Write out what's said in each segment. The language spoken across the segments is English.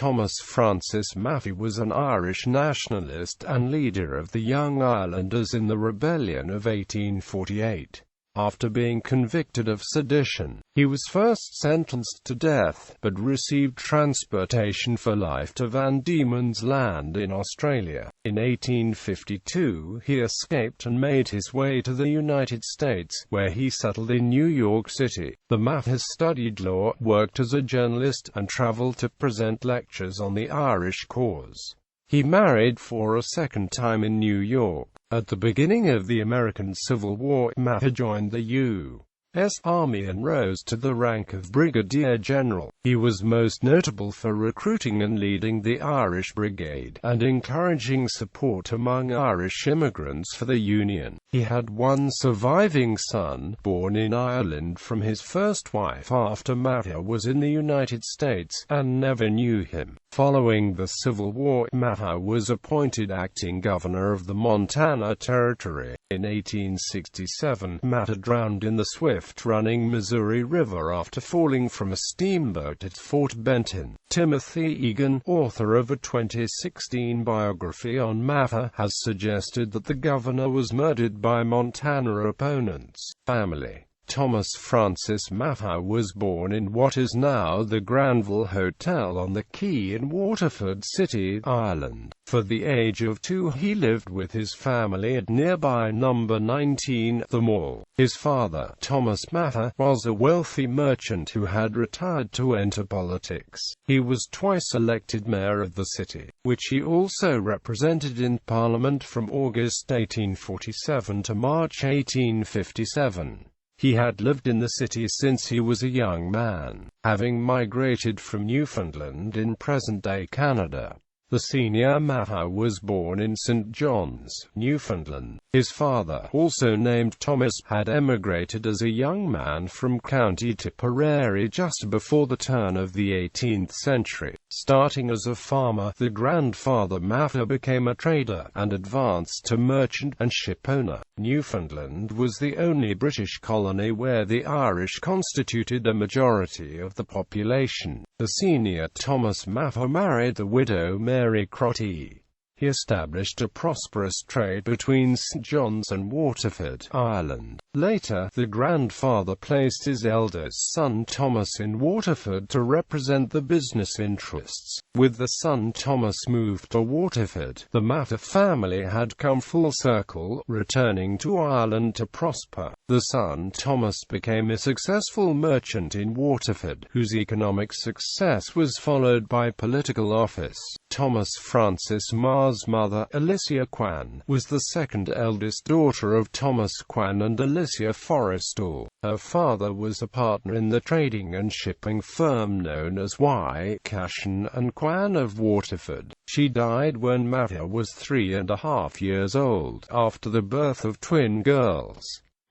Thomas Francis Meagher was an Irish nationalist and leader of the Young Irelanders in the Rebellion of 1848. After being convicted of sedition, he was first sentenced to death, but received transportation for life to Van Diemen's Land in Australia. In 1852, he escaped and made his way to the United States, where he settled in New York City. The Meaghers studied law, worked as a journalist, and traveled to present lectures on the Irish cause. He married for a second time in New York. At the beginning of the American Civil War, Meagher joined the U.S. Army and rose to the rank of brigadier general. He was most notable for recruiting and leading the Irish Brigade, and encouraging support among Irish immigrants for the Union. He had one surviving son, born in Ireland from his first wife after Meagher was in the United States, and never knew him. Following the Civil War, Meagher was appointed acting governor of the Montana Territory. In 1867, Meagher drowned in the swift-running Missouri River after falling from a steamboat at Fort Benton. Timothy Egan, author of a 2016 biography on Meagher, has suggested that the governor was murdered by Montana opponents. Family. Thomas Francis Meagher was born in what is now the Granville Hotel on the Quay in Waterford City, Ireland. For the age of 2 he lived with his family at nearby number 19, The Mall. His father, Thomas Meagher, was a wealthy merchant who had retired to enter politics. He was twice elected mayor of the city, which he also represented in Parliament from August 1847 to March 1857. He had lived in the city since he was a young man, having migrated from Newfoundland in present-day Canada. The senior Meagher was born in St. John's, Newfoundland. His father, also named Thomas, had emigrated as a young man from County Tipperary just before the turn of the 18th century. Starting as a farmer, the grandfather Meagher became a trader, and advanced to merchant and ship owner. Newfoundland was the only British colony where the Irish constituted a majority of the population. The senior Thomas Meagher married the widow Mary Crotty. He established a prosperous trade between St. John's and Waterford, Ireland. Later, the grandfather placed his eldest son Thomas in Waterford to represent the business interests. With the son Thomas moved to Waterford, the Meagher family had come full circle, returning to Ireland to prosper. The son Thomas became a successful merchant in Waterford, whose economic success was followed by political office. Thomas Francis Meagher's mother, Alicia Quan, was the second eldest daughter of Thomas Quan and Alicia Forrestal. Her father was a partner in the trading and shipping firm known as Y. Cashin and Quan of Waterford. She died when Meagher was 3.5 years old, after the birth of twin girls.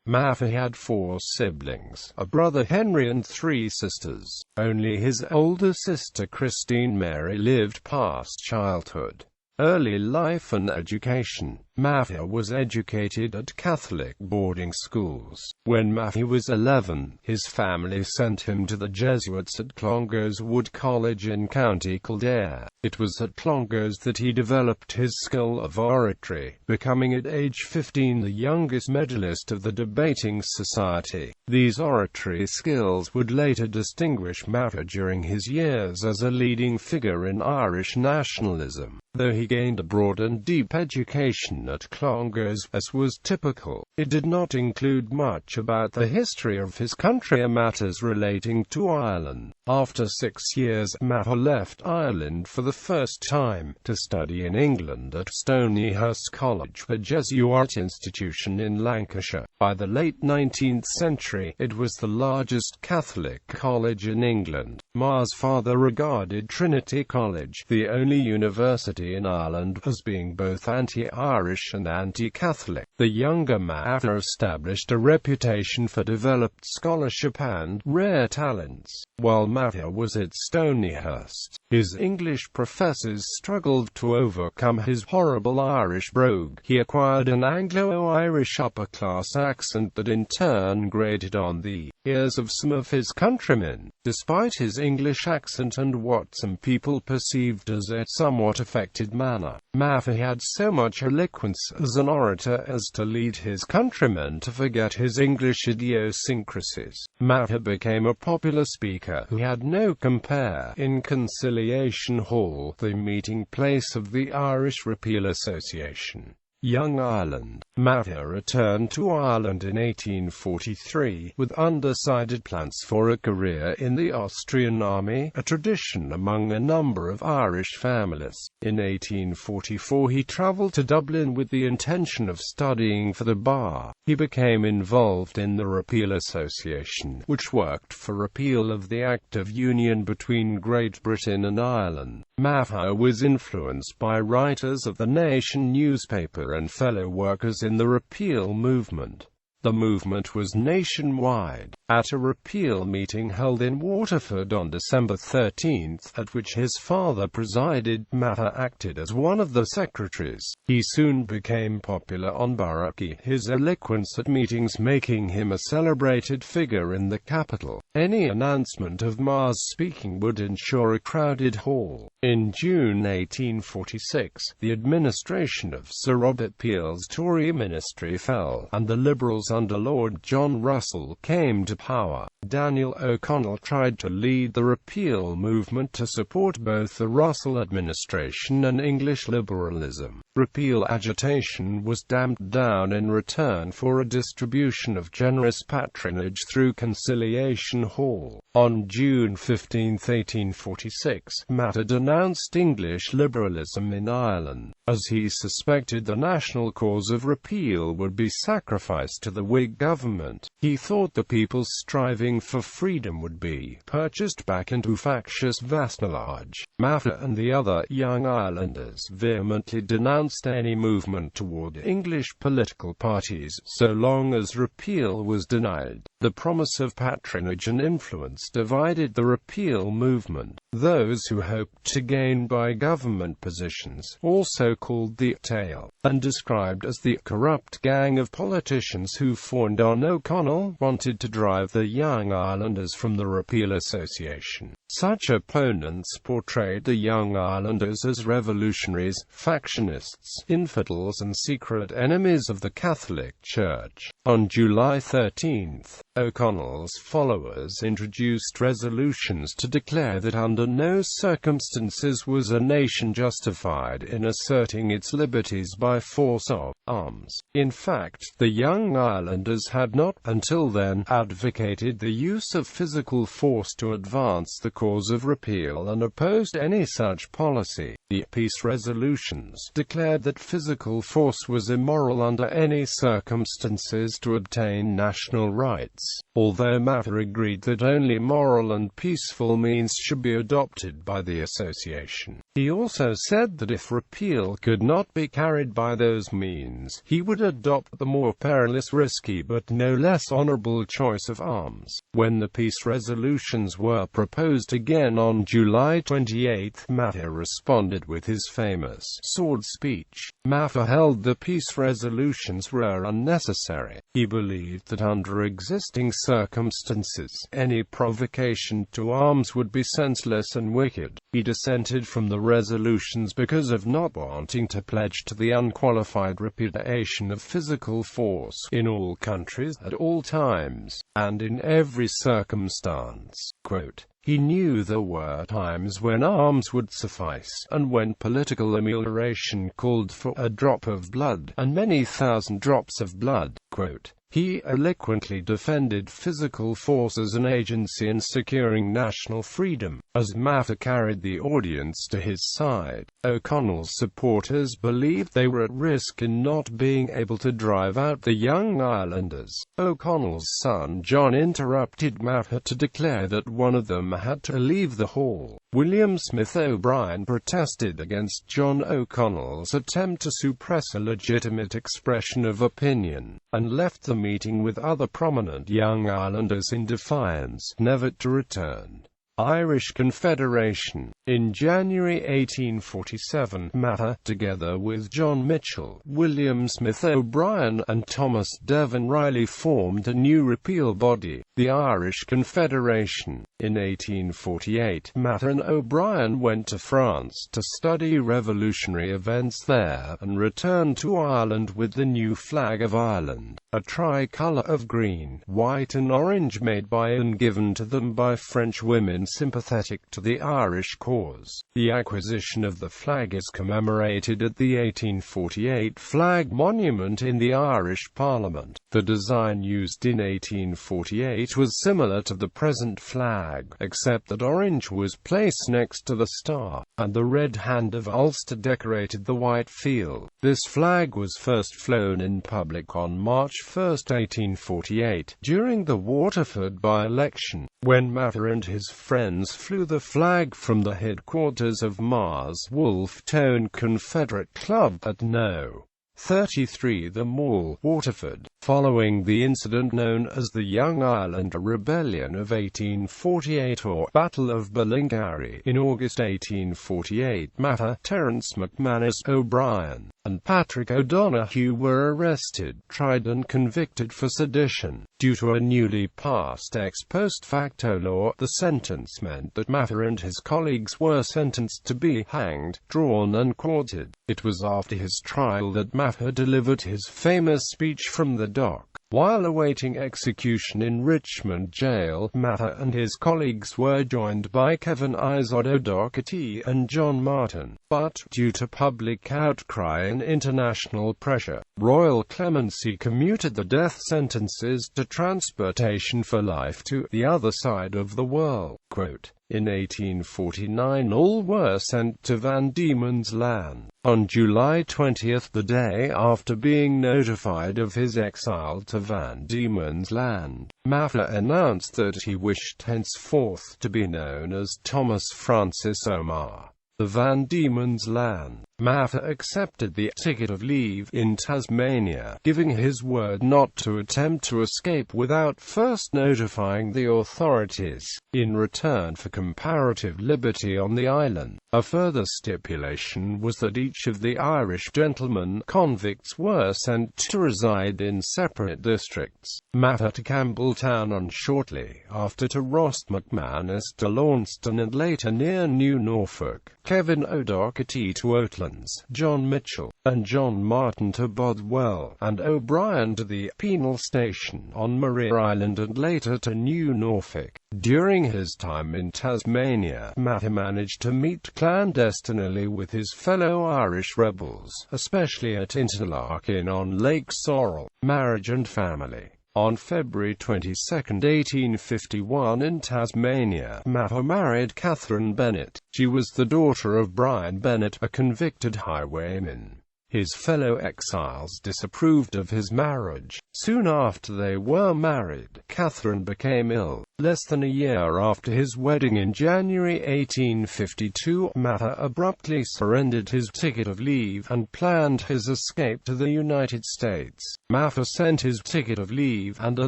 Meagher had 4 siblings, a brother Henry and 3 sisters. Only his older sister Christine Mary lived past childhood. Early life and education. Meagher was educated at Catholic boarding schools. When Meagher was 11, his family sent him to the Jesuits at Clongowes Wood College in County Kildare. It was at Clongowes that he developed his skill of oratory, becoming at age 15 the youngest medalist of the Debating Society. These oratory skills would later distinguish Meagher during his years as a leading figure in Irish nationalism. Though he gained a broad and deep education at Clongowes, as was typical, it did not include much about the history of his country or matters relating to Ireland. After 6 years, Meagher left Ireland for the first time, to study in England at Stonyhurst College, a Jesuit institution in Lancashire. By the late 19th century, it was the largest Catholic college in England. Meagher's father regarded Trinity College, the only university in Ireland, as being both anti-Irish and anti-Catholic. The younger Meagher established a reputation for developed scholarship and rare talents. While Meagher was at Stonyhurst, his English professors struggled to overcome his horrible Irish brogue. He acquired an Anglo-Irish upper-class accent that in turn grated on the ears of some of his countrymen. Despite his English accent and what some people perceived as a somewhat affected manner, Meagher had so much eloquence as an orator as to lead his countrymen to forget his English idiosyncrasies. Meagher became a popular speaker who had no compare in Conciliation Hall, the meeting place of the Irish Repeal Association. Young Ireland. Meagher returned to Ireland in 1843, with undecided plans for a career in the Austrian army, a tradition among a number of Irish families. In 1844 he travelled to Dublin with the intention of studying for the bar. He became involved in the Repeal Association, which worked for repeal of the Act of Union between Great Britain and Ireland. Meagher was influenced by writers of the Nation newspaper and fellow workers in the repeal movement. The movement was nationwide. At a repeal meeting held in Waterford on December 13, at which his father presided, Meagher acted as one of the secretaries. He soon became popular on Barracky, his eloquence at meetings making him a celebrated figure in the capital. Any announcement of Meagher's speaking would ensure a crowded hall. In June 1846, the administration of Sir Robert Peel's Tory ministry fell, and the Liberals under Lord John Russell came to power. Daniel O'Connell tried to lead the repeal movement to support both the Russell administration and English liberalism. Repeal agitation was damped down in return for a distribution of generous patronage through Conciliation Hall. On June 15, 1846, Meagher denounced English liberalism in Ireland, as he suspected the national cause of repeal would be sacrificed to the Whig government. He thought the people's striving for freedom would be purchased back into factious vassalage. Meagher and the other young Irelanders vehemently denounced any movement toward English political parties, so long as repeal was denied. The promise of patronage and influence divided the repeal movement. Those who hoped to gain by government positions, also called the tail, and described as the corrupt gang of politicians who formed on O'Connell, wanted to drive the young Irelanders from the Repeal Association. Such opponents portrayed the young Irelanders as revolutionaries, factionists, infidels and secret enemies of the Catholic Church. On July 13, O'Connell's followers introduced resolutions to declare that under no circumstances was a nation justified in asserting its liberties by force of arms. In fact, the young Irelanders had not, until then, advocated the use of physical force to advance the cause of repeal and opposed any such policy. The peace resolutions declared that physical force was immoral under any circumstances to obtain national rights, although Meagher agreed that only moral and peaceful means should be adopted by the association. He also said that if repeal could not be carried by those means, he would adopt the more perilous, risky but no less honorable choice of arms. When the peace resolutions were proposed again on July 28, Meagher responded with his famous sword speech. Meagher held the peace resolutions were unnecessary. He believed that under existing circumstances, any provocation to arms would be senseless and wicked. He dissented from the resolutions because of not wanting to pledge to the unqualified repudiation of physical force in all countries, at all times, and in every circumstance. Quote, "He knew there were times when arms would suffice, and when political amelioration called for a drop of blood, and many thousand drops of blood." Quote, he eloquently defended physical force as an agency in securing national freedom. As Meagher carried the audience to his side, O'Connell's supporters believed they were at risk in not being able to drive out the young Irelanders. O'Connell's son John interrupted Meagher to declare that one of them had to leave the hall. William Smith O'Brien protested against John O'Connell's attempt to suppress a legitimate expression of opinion, and left the meeting with other prominent young Irelanders in defiance, never to return. Irish Confederation. In January 1847, Meagher, together with John Mitchell, William Smith O'Brien, and Thomas Devon Riley, formed a new repeal body, the Irish Confederation. In 1848, Meagher and O'Brien went to France to study revolutionary events there, and returned to Ireland with the new flag of Ireland, a tricolour of green, white and orange made by and given to them by French women sympathetic to the Irish cause. The acquisition of the flag is commemorated at the 1848 Flag Monument in the Irish Parliament. The design used in 1848 was similar to the present flag, except that orange was placed next to the star, and the red hand of Ulster decorated the white field. This flag was first flown in public on March 1, 1848, during the Waterford by-election, when Meagher and his friends flew the flag from the headquarters of Mars Wolfe Tone Confederate Club at No. 33 The Mall, Waterford. Following the incident known as the Young Ireland Rebellion of 1848 or Battle of Ballingarry, in August 1848, Meagher, Terence McManus O'Brien, and Patrick O'Donoghue were arrested, tried and convicted for sedition. Due to a newly passed ex post facto law, the sentence meant that Meagher and his colleagues were sentenced to be hanged, drawn and quartered. It was after his trial that Meagher delivered his famous speech from the dock. While awaiting execution in Richmond jail, Meagher and his colleagues were joined by Kevin Izod O'Doherty and John Martin, but, due to public outcry and international pressure, royal clemency commuted the death sentences to transportation for life to the other side of the world. Quote, in 1849 all were sent to Van Diemen's Land. On July 20, the day after being notified of his exile to Van Diemen's Land, Meagher announced that he wished henceforth to be known as Thomas Francis Omar. The Van Diemen's Land. Meagher accepted the ticket of leave in Tasmania, giving his word not to attempt to escape without first notifying the authorities, in return for comparative liberty on the island. A further stipulation was that each of the Irish gentlemen convicts were sent to reside in separate districts. Meagher to Campbelltown and shortly after to Ross McManus to Launceston and later near New Norfolk. Kevin O'Doherty to Oatlands, John Mitchell, and John Martin to Bodwell, and O'Brien to the penal station on Maria Island and later to New Norfolk. During his time in Tasmania, Meagher managed to meet clandestinely with his fellow Irish rebels, especially at Interlaken on Lake Sorrel. Marriage and family. On February 22, 1851 in Tasmania, Meagher married Catherine Bennett. She was the daughter of Brian Bennett, a convicted highwayman. His fellow exiles disapproved of his marriage. Soon after they were married, Catherine became ill. Less than a year after his wedding in January 1852, Meagher abruptly surrendered his ticket of leave and planned his escape to the United States. Meagher sent his ticket of leave and a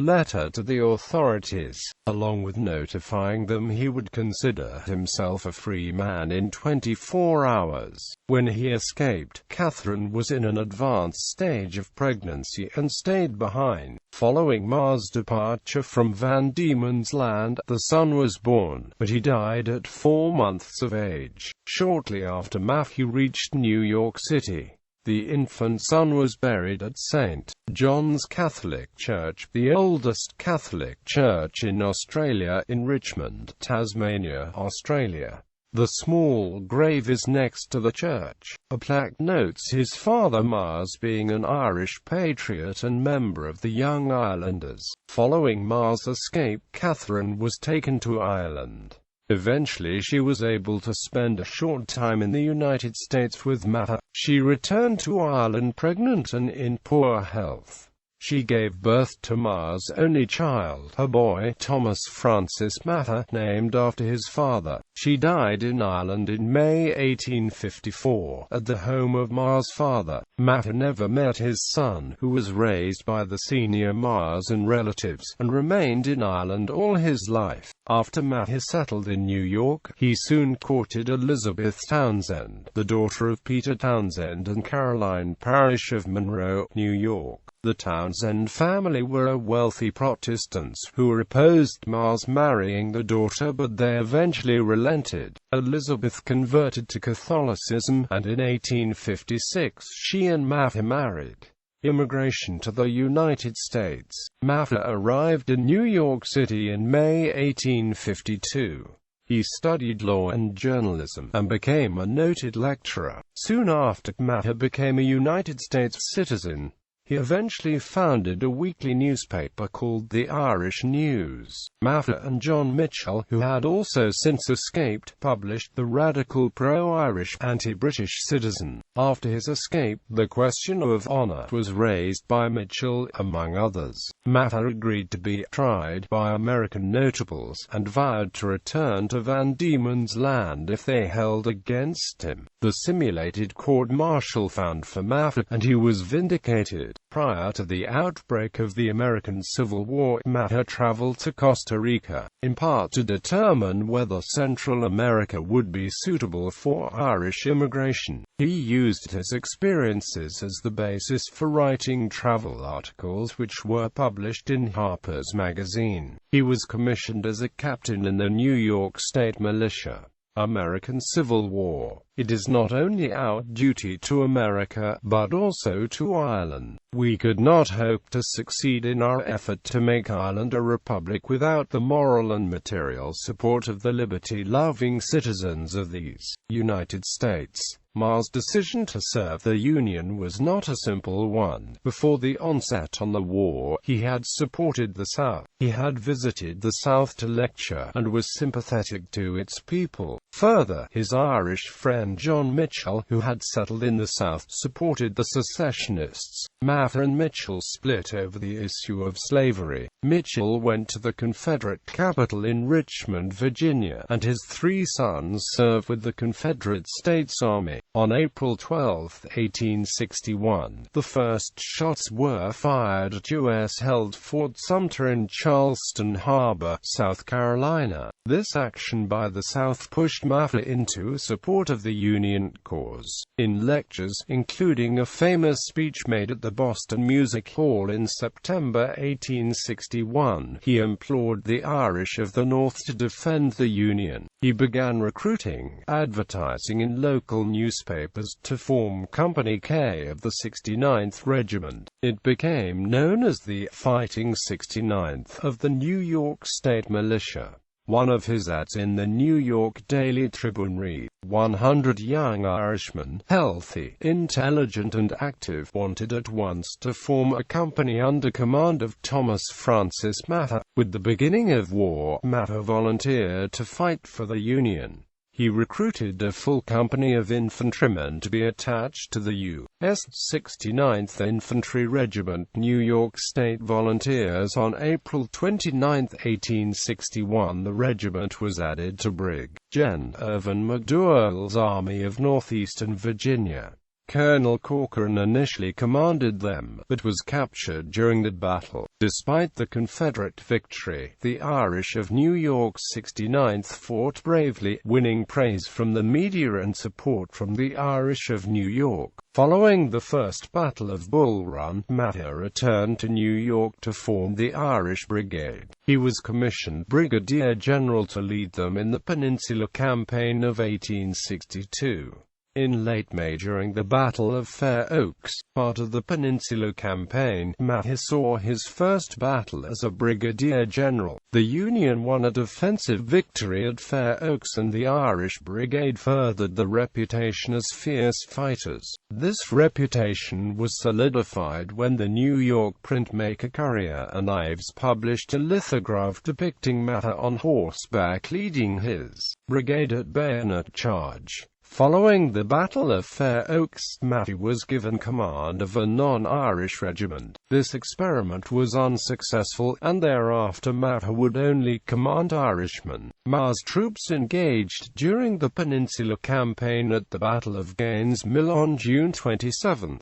letter to the authorities, along with notifying them he would consider himself a free man in 24 hours. When he escaped, Catherine was in an advanced stage of pregnancy and stayed behind. Following Ma's departure from Van Diemen's Land, the son was born, but he died at 4 months of age. Shortly after Meagher reached New York City, the infant son was buried at St. John's Catholic Church, the oldest Catholic church in Australia, in Richmond, Tasmania, Australia. The small grave is next to the church. A plaque notes his father Mars being an Irish patriot and member of the Young Irelanders. Following Mars' escape, Catherine was taken to Ireland. Eventually she was able to spend a short time in the United States with Meagher. She returned to Ireland pregnant and in poor health. She gave birth to Mars' only child, a boy, Thomas Francis Meagher, named after his father. She died in Ireland in May 1854, at the home of Meagher's father. Meagher never met his son, who was raised by the senior Meaghers and relatives, and remained in Ireland all his life. After Meagher settled in New York, he soon courted Elizabeth Townsend, the daughter of Peter Townsend and Caroline Parrish of Monroe, New York. The Townsend family were wealthy Protestants who opposed Meagher's marrying the daughter, but they eventually relented. Elizabeth converted to Catholicism, and in 1856 she and Meagher married. Immigration to the United States. Meagher arrived in New York City in May 1852. He studied law and journalism, and became a noted lecturer. Soon after, Meagher became a United States citizen. He eventually founded a weekly newspaper called the Irish News. Meagher and John Mitchell, who had also since escaped, published the radical pro-Irish, anti-British Citizen. After his escape, the question of honor was raised by Mitchell, among others. Meagher agreed to be tried by American notables, and vowed to return to Van Diemen's Land if they held against him. The simulated court-martial found for Meagher, and he was vindicated. Prior to the outbreak of the American Civil War, Meagher traveled to Costa Rica, in part to determine whether Central America would be suitable for Irish immigration. He used his experiences as the basis for writing travel articles which were published in Harper's Magazine. He was commissioned as a captain in the New York State Militia. American Civil War. It is not only our duty to America, but also to Ireland. We could not hope to succeed in our effort to make Ireland a republic without the moral and material support of the liberty-loving citizens of these United States. Meagher's decision to serve the Union was not a simple one. Before the onset on the war, he had supported the South. He had visited the South to lecture, and was sympathetic to its people. Further, his Irish friend John Mitchell, who had settled in the South, supported the secessionists. Meagher and Mitchell split over the issue of slavery. Mitchell went to the Confederate capital in Richmond, Virginia, and his 3 sons served with the Confederate States Army. On April 12, 1861, the first shots were fired at U.S.-held Fort Sumter in Charleston Harbor, South Carolina. This action by the South pushed Meagher into support of the Union cause. In lectures, including a famous speech made at the Boston Music Hall in September 1861, he implored the Irish of the North to defend the Union. He began recruiting, advertising in local newspapers to form Company K of the 69th Regiment. It became known as the Fighting 69th of the New York State Militia. One of his ads in the New York Daily Tribune read, 100 young Irishmen, healthy, intelligent and active, wanted at once to form a company under command of Thomas Francis Meagher. With the beginning of war, Meagher volunteered to fight for the Union. He recruited a full company of infantrymen to be attached to the U.S. 69th Infantry Regiment, New York State Volunteers. On April 29, 1861, the regiment was added to Brig. Gen. Irvin McDowell's Army of Northeastern Virginia. Colonel Corcoran initially commanded them, but was captured during the battle. Despite the Confederate victory, the Irish of New York's 69th fought bravely, winning praise from the media and support from the Irish of New York. Following the First Battle of Bull Run, Meagher returned to New York to form the Irish Brigade. He was commissioned Brigadier General to lead them in the Peninsula Campaign of 1862. In late May, during the Battle of Fair Oaks, part of the Peninsula Campaign, Meagher saw his first battle as a brigadier general. The Union won a defensive victory at Fair Oaks, and the Irish Brigade furthered the reputation as fierce fighters. This reputation was solidified when the New York printmaker Courier and Ives published a lithograph depicting Meagher on horseback leading his brigade at bayonet charge. Following the Battle of Fair Oaks, Matthew was given command of a non-Irish regiment. This experiment was unsuccessful, and thereafter Matthew would only command Irishmen. Meagher's troops engaged during the Peninsula Campaign at the Battle of Gaines Mill on June 27.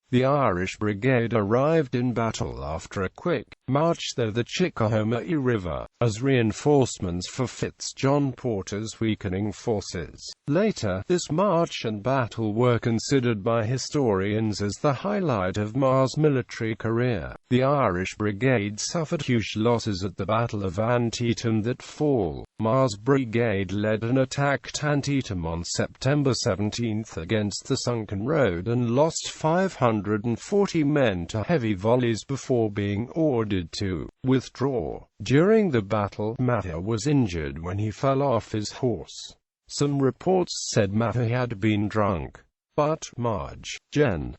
The Irish Brigade arrived in battle after a quick march through the Chickahominy River, as reinforcements for Fitz-John Porter's weakening forces. Later, this march and battle were considered by historians as the highlight of Meagher's military career. The Irish Brigade suffered huge losses at the Battle of Antietam that fall. Meagher's brigade led an attack at Antietam on September 17 against the sunken road and lost 540 men to heavy volleys before being ordered to withdraw. During the battle, Meagher was injured when he fell off his horse. Some reports said Meagher had been drunk, but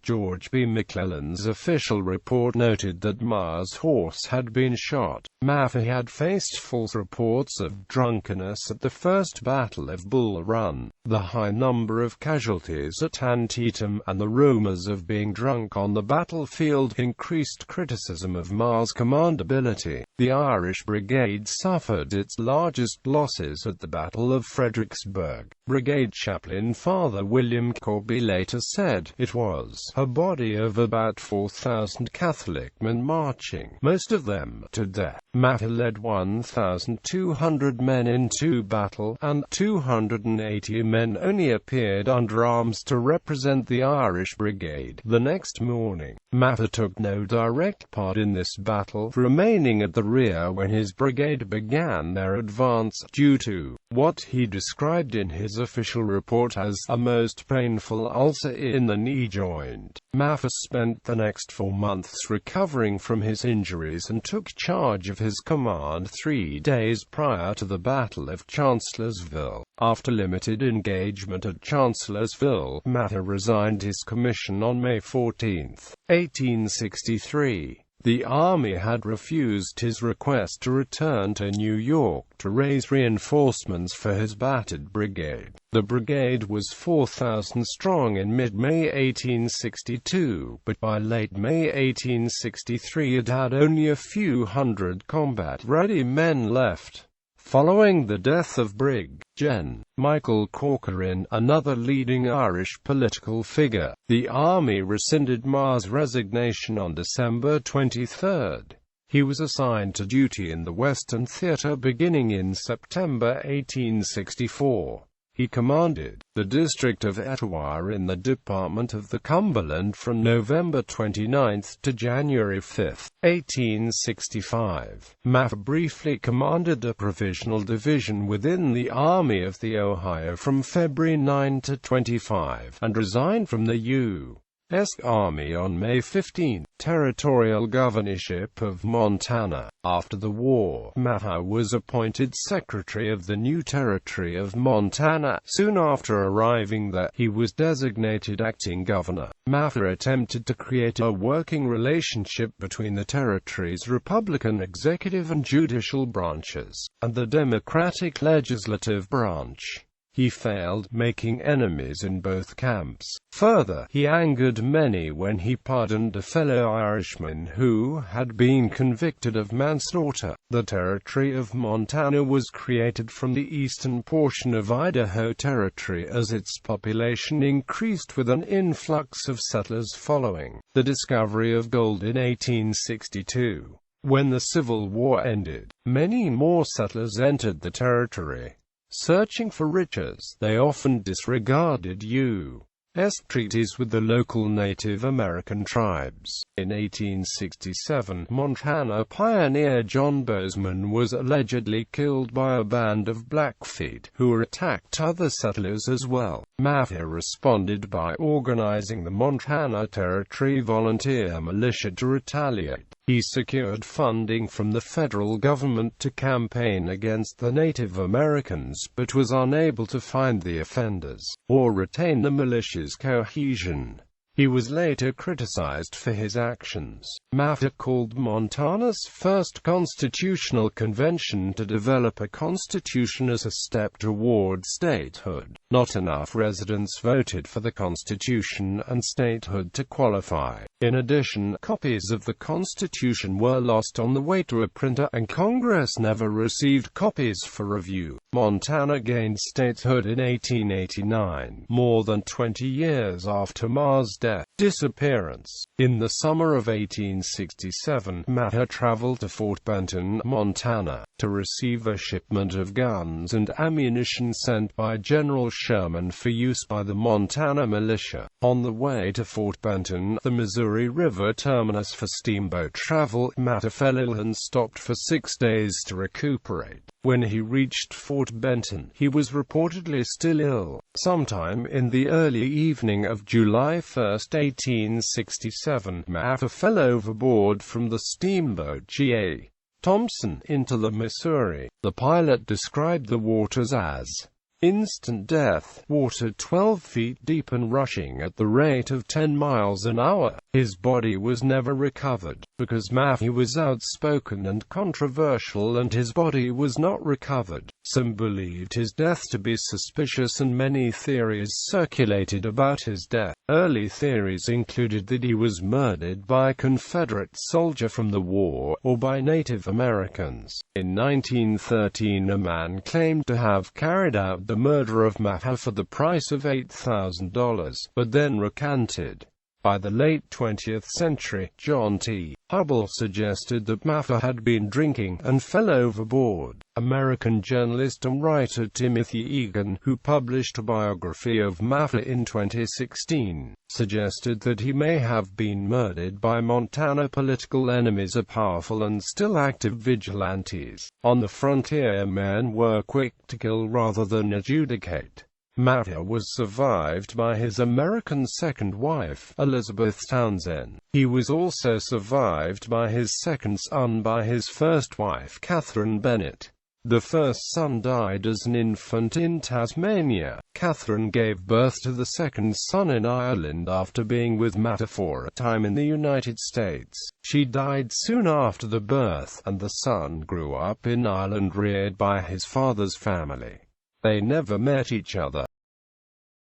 George B. McClellan's official report noted that Meagher's horse had been shot. Meagher had faced false reports of drunkenness at the First Battle of Bull Run. The high number of casualties at Antietam and the rumors of being drunk on the battlefield increased criticism of Meagher's commandability. The Irish Brigade suffered its largest losses at the Battle of Fredericksburg. Brigade Chaplain Father William Corby later said, "It was a body of about 4,000 Catholic men marching, most of them to death." Meagher led 1,200 men into battle, and 280 men only appeared under arms to represent the Irish Brigade. The next morning, Meagher took no direct part in this battle, remaining at the rear when his brigade began their advance, due to what he described in his official report as a most painful ulcer in the knee joint. Meagher spent the next 4 months recovering from his injuries and took charge of his command 3 days prior to the Battle of Chancellorsville. After limited engagement at Chancellorsville, Meagher resigned his commission on May 14, 1863. The Army had refused his request to return to New York to raise reinforcements for his battered brigade. The brigade was 4,000 strong in mid-May 1862, but by late May 1863 it had only a few hundred combat-ready men left. Following the death of Brig. Gen. Michael Corcoran, another leading Irish political figure, the Army rescinded Meagher's resignation on December 23. He was assigned to duty in the Western Theatre beginning in September 1864. He commanded the district of Etowah in the Department of the Cumberland from November 29 to January 5, 1865. Meagher briefly commanded a provisional division within the Army of the Ohio from February 9 to 25, and resigned from the U.S. Army on May 15. Territorial Governorship of Montana. After the war, Meagher was appointed Secretary of the new Territory of Montana. Soon after arriving there, he was designated acting governor. Meagher attempted to create a working relationship between the territory's Republican executive and judicial branches, and the Democratic legislative branch. He failed, making enemies in both camps. Further, he angered many when he pardoned a fellow Irishman who had been convicted of manslaughter. The Territory of Montana was created from the eastern portion of Idaho Territory as its population increased with an influx of settlers following the discovery of gold in 1862. When the Civil War ended, many more settlers entered the territory. Searching for riches, they often disregarded U.S. treaties with the local Native American tribes. In 1867, Montana pioneer John Bozeman was allegedly killed by a band of Blackfeet, who attacked other settlers as well. Meagher responded by organizing the Montana Territory Volunteer Militia to retaliate. He secured funding from the federal government to campaign against the Native Americans, but was unable to find the offenders, or retain the militia's cohesion. He was later criticized for his actions. Meagher called Montana's first constitutional convention to develop a constitution as a step toward statehood. Not enough residents voted for the Constitution and statehood to qualify. In addition, copies of the Constitution were lost on the way to a printer, and Congress never received copies for review. Montana gained statehood in 1889, more than 20 years after Ma's death. Disappearance. In the summer of 1867, Meagher traveled to Fort Benton, Montana, to receive a shipment of guns and ammunition sent by General Sherman for use by the Montana militia. On the way to Fort Benton, the Missouri River terminus for steamboat travel, Meagher fell ill and stopped for 6 days to recuperate. When he reached Fort Benton, he was reportedly still ill. Sometime in the early evening of July 1, 1867, Meagher fell overboard from the steamboat G.A. Thompson into the Missouri. The pilot described the waters as instant death, water 12 feet deep and rushing at the rate of 10 miles an hour. His body was never recovered, because Meagher was outspoken and controversial, and his body was not recovered. Some believed his death to be suspicious, and many theories circulated about his death. Early theories included that he was murdered by a Confederate soldier from the war, or by Native Americans. In 1913, a man claimed to have carried out the murder of Meagher for the price of $8,000, but then recanted. By the late 20th century, John T. Hubble suggested that Meagher had been drinking and fell overboard. American journalist and writer Timothy Egan, who published a biography of Meagher in 2016, suggested that he may have been murdered by Montana political enemies or powerful and still active vigilantes. On the frontier, men were quick to kill rather than adjudicate. Meagher was survived by his American second wife, Elizabeth Townsend. He was also survived by his second son by his first wife, Catherine Bennett. The first son died as an infant in Tasmania. Catherine gave birth to the second son in Ireland after being with Meagher for a time in the United States. She died soon after the birth, and the son grew up in Ireland reared by his father's family. They never met each other.